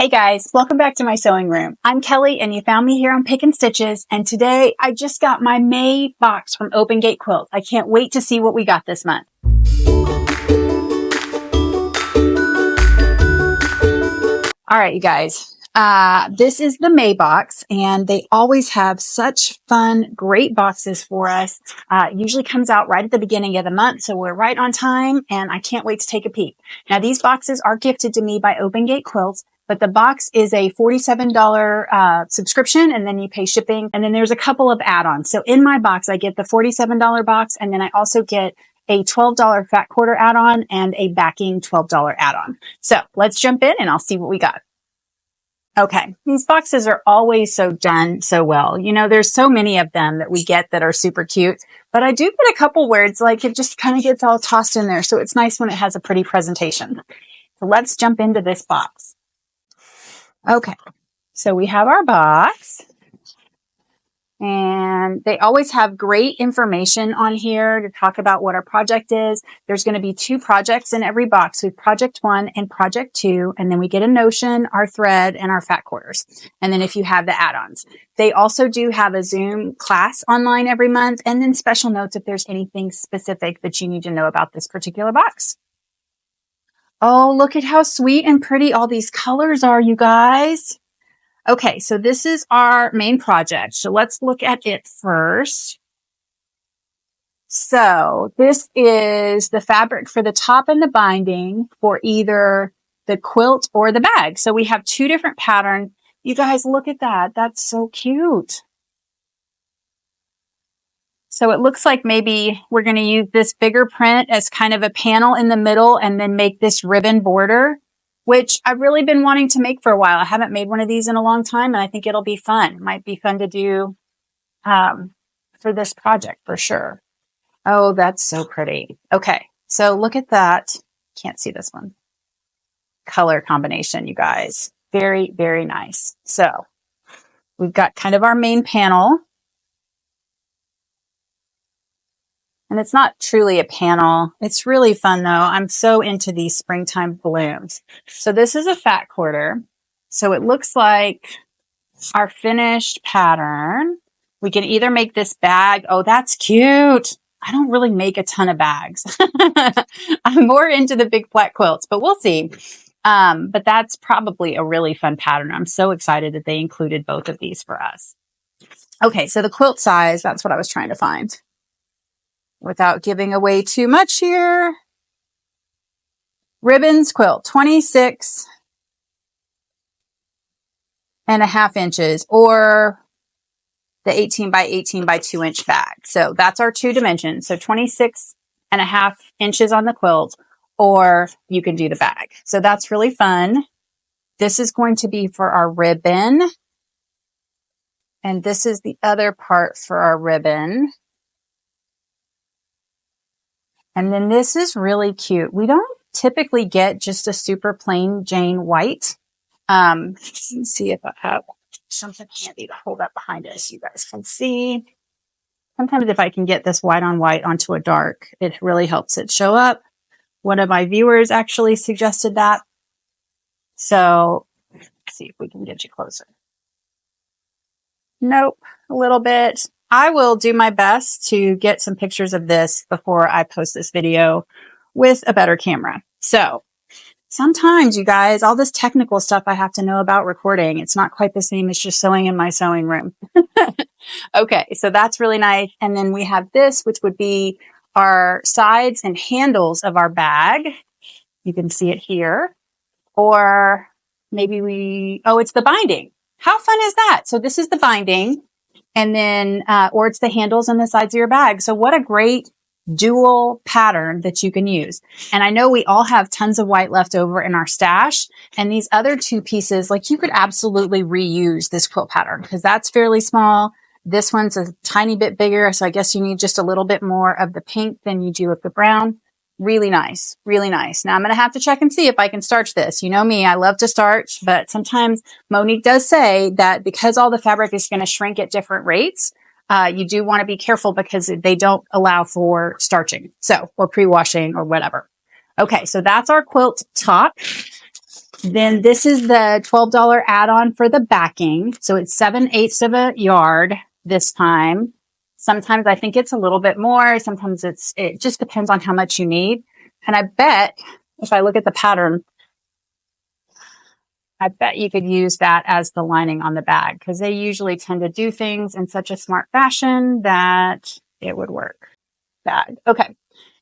Hey guys, welcome back to my sewing room. I'm Kelly and you found me here on Pick and Stitches, and today I just got my May box from Open Gate Quilt. I can't wait to see what we got this month. All right, you guys. This is the May box, and they always have such fun, great boxes for us. It usually comes out right at the beginning of the month, so we're right on time, and I can't wait to take a peek. Now, these boxes are gifted to me by Open Gate Quilts, but the box is a $47 subscription, and then you pay shipping, and then there's a couple of add-ons. So in my box, I get the $47 box, and then I also get a $12 fat quarter add-on and a backing $12 add-on. So let's jump in and I'll see what we got. Okay, these boxes are always done so well. You know, there's so many of them that we get that are super cute, but I do get a couple words like it just kind of gets all tossed in there. So it's nice when it has a pretty presentation. So let's jump into this box. Okay, so we have our box. And they always have great information on here to talk about what our project is. There's going to be 2 projects in every box. We have project 1 and project 2. And then we get a notion, our thread, and our fat quarters. And then if you have the add-ons. They also do have a Zoom class online every month. And then special notes if there's anything specific that you need to know about this particular box. Oh, look at how sweet and pretty all these colors are, you guys. Okay, so this is our main project. So let's look at it first. So this is the fabric for the top and the binding for either the quilt or the bag. So we have 2 different patterns. You guys, look at that. That's so cute. So it looks like maybe we're going to use this bigger print as kind of a panel in the middle and then make this ribbon border, which I've really been wanting to make for a while. I haven't made one of these in a long time, and I think it'll be fun. It might be fun to do for this project for sure. Oh, that's so pretty. Okay, so look at that. Can't see this one. Color combination, you guys. Very, very nice. So we've got kind of our main panel. And it's not truly a panel. It's really fun though. I'm so into these springtime blooms. So this is a fat quarter. So it looks like our finished pattern. We can either make this bag. Oh, that's cute. I don't really make a ton of bags. I'm more into the big flat quilts, but we'll see. But that's probably a really fun pattern. I'm so excited that they included both of these for us. Okay, so the quilt size, that's what I was trying to find. Without giving away too much here. Ribbons quilt, 26.5 inches, or the 18 by 18 by 2 inch bag. So that's our 2 dimensions. So 26.5 inches on the quilt, or you can do the bag. So that's really fun. This is going to be for our ribbon. And this is the other part for our ribbon. And then this is really cute. We don't typically get just a super plain Jane white. Let's see if I have something handy to hold up behind us. You guys can see. Sometimes if I can get this white on white onto a dark, it really helps it show up. One of my viewers actually suggested that. So let's see if we can get you closer. Nope, a little bit. I will do my best to get some pictures of this before I post this video with a better camera. So sometimes, you guys, all this technical stuff I have to know about recording, it's not quite the same as just sewing in my sewing room. Okay, so that's really nice. And then we have this, which would be our sides and handles of our bag. You can see it here. Or maybe it's the binding. How fun is that? So this is the binding. And then, or it's the handles and the sides of your bag. So what a great dual pattern that you can use. And I know we all have tons of white left over in our stash. And these other 2 pieces, like you could absolutely reuse this quilt pattern because that's fairly small. This one's a tiny bit bigger. So I guess you need just a little bit more of the pink than you do of the brown. Really nice. Really nice. Now I'm going to have to check and see if I can starch this. You know me, I love to starch, but sometimes Monique does say that because all the fabric is going to shrink at different rates, you do want to be careful because they don't allow for starching. So, or pre-washing or whatever. Okay. So that's our quilt top. Then this is the $12 add-on for the backing. So it's 7/8 of a yard this time. Sometimes I think it's a little bit more. Sometimes it just depends on how much you need. And I bet if I look at the pattern, I bet you could use that as the lining on the bag because they usually tend to do things in such a smart fashion that it would work. Bag. Okay.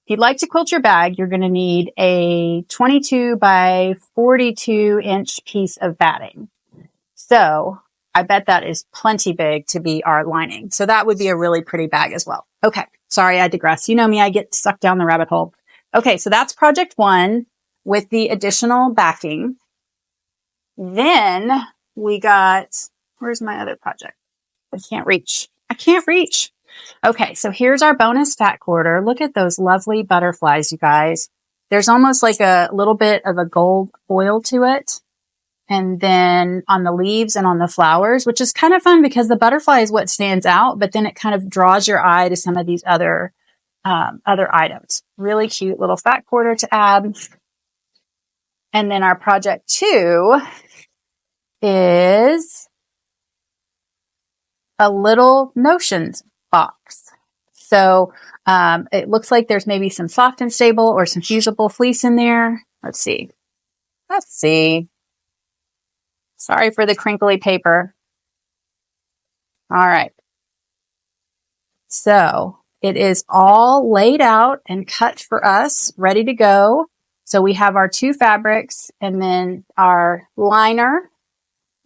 If you'd like to quilt your bag, you're going to need a 22 by 42 inch piece of batting. So I bet that is plenty big to be our lining. So that would be a really pretty bag as well. Okay. Sorry, I digress. You know me, I get sucked down the rabbit hole. Okay. So that's project one with the additional backing. Then we got, where's my other project? I can't reach. Okay, so here's our bonus fat quarter. Look at those lovely butterflies, you guys. There's almost like a little bit of a gold foil to it. And then on the leaves and on the flowers, which is kind of fun because the butterfly is what stands out, but then it kind of draws your eye to some of these other items. Really cute little fat quarter to add. And then our project two is a little notions box. So it looks like there's maybe some soft and stable or some fusible fleece in there. Let's see. Sorry for the crinkly paper. All right. So it is all laid out and cut for us, ready to go. So we have our two fabrics and then our liner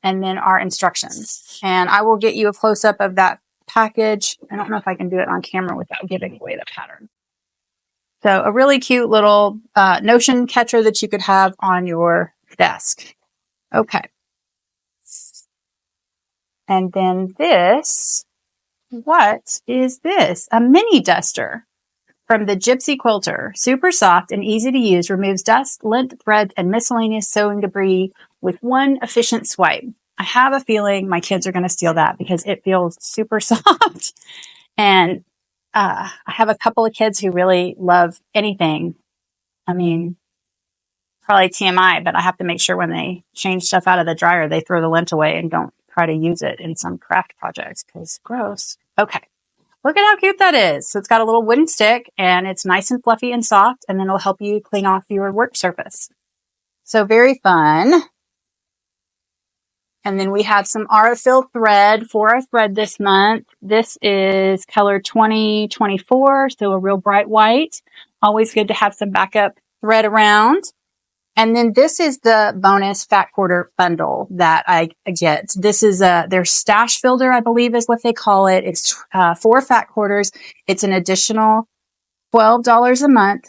and then our instructions. And I will get you a close-up of that package. I don't know if I can do it on camera without giving away the pattern. So a really cute little notion catcher that you could have on your desk. Okay. And then this, what is this? A mini duster from the Gypsy Quilter. Super soft and easy to use, removes dust, lint, threads, and miscellaneous sewing debris with one efficient swipe. I have a feeling my kids are going to steal that because it feels super soft. And I have a couple of kids who really love anything. I mean, probably TMI, but I have to make sure when they change stuff out of the dryer, they throw the lint away and don't try to use it in some craft projects because gross. Okay. Look at how cute that is. So it's got a little wooden stick and it's nice and fluffy and soft, and then it'll help you clean off your work surface. So very fun. And then we have some Aurifil thread for our thread this month. This is color 2024, so a real bright white. Always good to have some backup thread around. And then this is the bonus fat quarter bundle that I get. This is their stash builder, I believe is what they call it. It's 4 fat quarters. It's an additional $12 a month.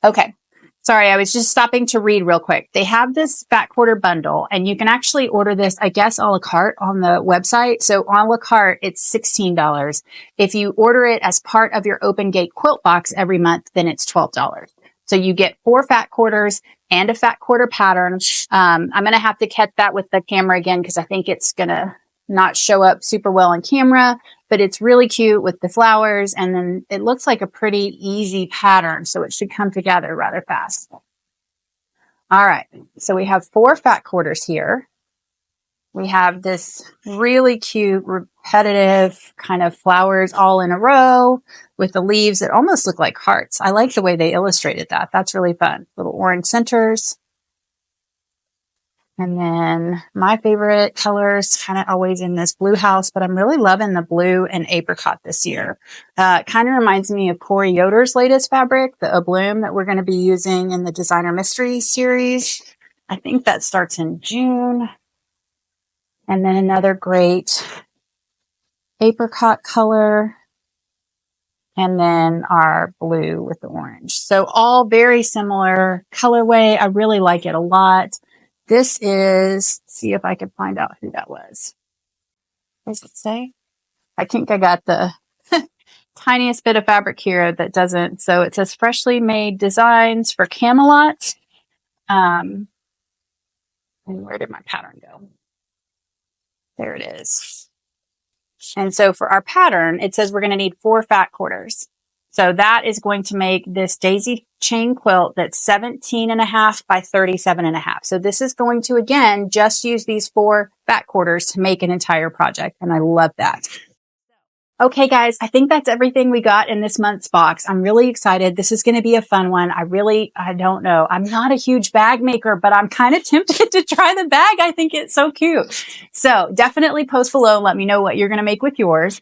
Okay. Sorry, I was just stopping to read real quick. They have this fat quarter bundle, and you can actually order this, I guess, a la carte on the website. So a la carte, it's $16. If you order it as part of your Open Gate quilt box every month, then it's $12. So you get 4 fat quarters and a fat quarter pattern. I'm going to have to catch that with the camera again because I think it's going to not show up super well on camera, but it's really cute with the flowers. And then it looks like a pretty easy pattern. So it should come together rather fast. All right. So we have 4 fat quarters here. We have this really cute, repetitive kind of flowers all in a row with the leaves that almost look like hearts. I like the way they illustrated that. That's really fun. Little orange centers. And then my favorite colors, kind of always in this blue house, but I'm really loving the blue and apricot this year. Kind of reminds me of Corey Yoder's latest fabric, the Bloom that we're going to be using in the Designer Mystery series. I think that starts in June. And then another great apricot color. And then our blue with the orange. So all very similar colorway. I really like it a lot. This is, see if I can find out who that was. What does it say? I think I got the tiniest bit of fabric here that doesn't. So it says freshly made designs for Camelot. And where did my pattern go? There it is. And so for our pattern, it says we're going to need 4 fat quarters. So that is going to make this daisy chain quilt that's 17.5 by 37.5. So this is going to, again, just use these 4 back quarters to make an entire project. And I love that. Okay, guys, I think that's everything we got in this month's box. I'm really excited. This is going to be a fun one. I don't know. I'm not a huge bag maker, but I'm kind of tempted to try the bag. I think it's so cute. So definitely post below and let me know what you're going to make with yours.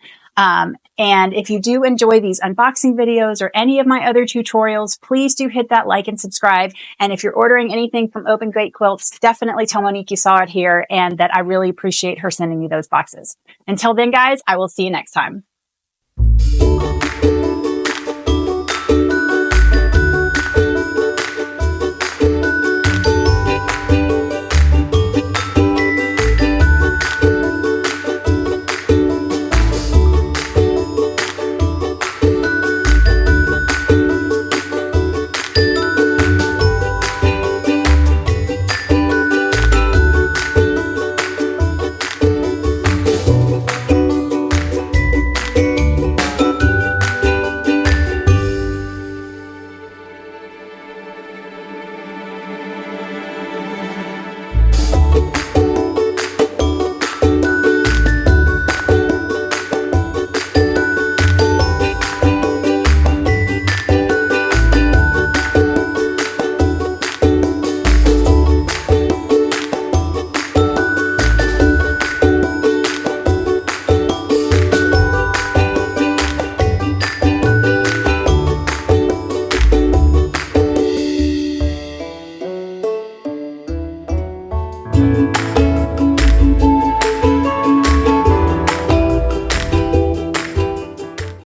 And if you do enjoy these unboxing videos or any of my other tutorials, please do hit that like and subscribe. And if you're ordering anything from Open Great Quilts, definitely tell Monique you saw it here and that I really appreciate her sending me those boxes. Until then, guys, I will see you next time.